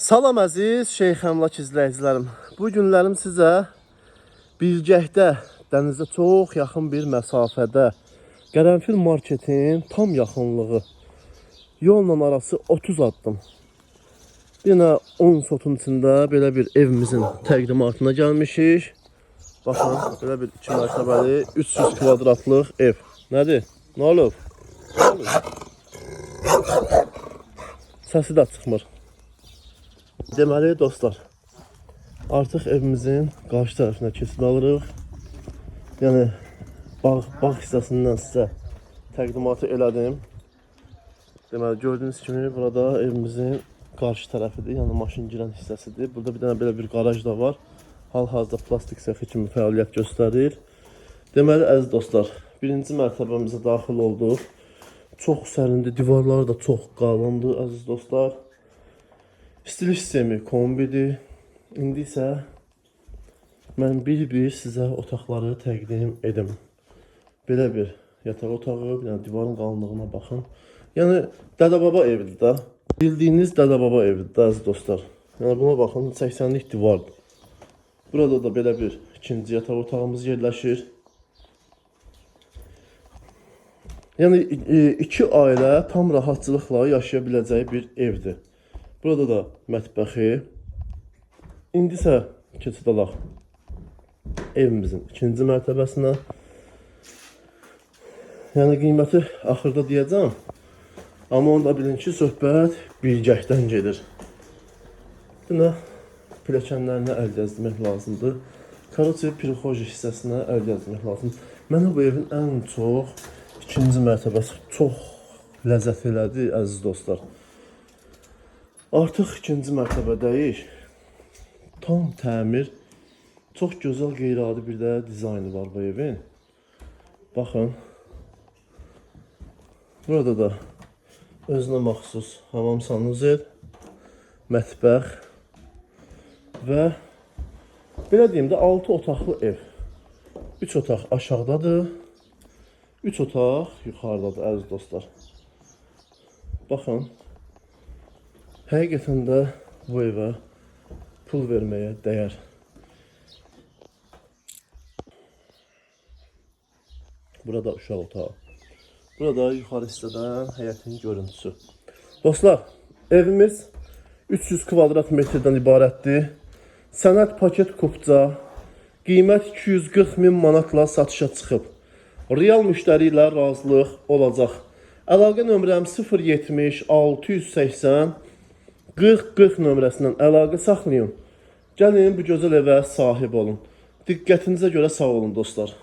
Salam əziz Şeyx Əmlak izləyicilərim. Bu günlərim sizə Bilgəkdə, dənizə çox yaxın bir məsafədə Qərənfil marketin tam yaxınlığı, yolla arası 30 addım. Yine 10 sotun içində belə bir evimizin təqdimatına gəlmişik. Baxın, belə bir 2 mərtəbəli 300 kvadratlıq ev. Nədir? Nə olub? Səsi də çıxmır. Deməli dostlar, artıq evimizin qarşı tərəfinə keçid alırıq. Yəni bağ hissəsindən sizə təqdimatı elədim. Deməli gördüyünüz kimi burada evimizin qarşı tərəfidir, yəni maşın girən hissəsidir. Burada bir dənə belə bir qaraj da var. Hal-hazırda plastik sexi kimi fəaliyyət göstərir. Deməli əziz dostlar, birinci mərtəbəmizə daxil olduq. Çox sərindir, divarları da çox qalındır əziz dostlar. Stil sistemi kombidir. İndi isə mən bir-bir sizə otaqları təqdim edim. Belə bir yataq otağı, yəni divarın qalınlığına baxın. Yəni dədə-baba evidir də. Bildiyiniz dədə-baba evidir də əziz dostlar. Yəni buna baxın, 80'lik divardır. Burada da belə bir ikinci yataq otağımız yerləşir. Yəni iki ailə tam rahatçılıqla yaşaya biləcəyi bir evdir. Burada da mətbəxi. İndi isə keçid alaq evimizin ikinci mərtəbəsinə. Yəni qiyməti axırda deyəcəm. Amma onu da bilin ki, söhbət Bilgəkdən gedir. Buna pilləkənlərinə əl gəzdirmək lazımdır. Karoçi Pirxoji hissəsinə əl gəzdirmək lazımdır. Mənə bu evin ən çox ikinci mərtəbəsi çox ləzzət elədi əziz dostlar. Artıq ikinci mərtəbədəyik. Tam təmir. Çox gözəl qeyri-adi bir də dizaynı var bu evin. Baxın. Burada da özünə məxsus hamam sanuzel, mətbəx və belə deyim də 6 otaqlı ev. 3 otaq aşağıdadır. 3 otaq yuxarıdadır əziz dostlar. Baxın. Həqiqətən də bu evə pul verməyə dəyər. Burada uşaq otağı. Burada yuxarı hissədən həyətin görüntüsü. Dostlar, evimiz 300 kvadrat metrdən ibarətdir. Sənəd paket kupca. Qiymət 240.000 manatla satışa çıxıb. Real müştəri ilə razılıq olacaq. Əlaqə nömrəm 070 680 40 nömrəsindən əlaqə saxlayın. Gəlin bu gözəl evə sahib olun. Diqqətinizə görə sağ olun dostlar.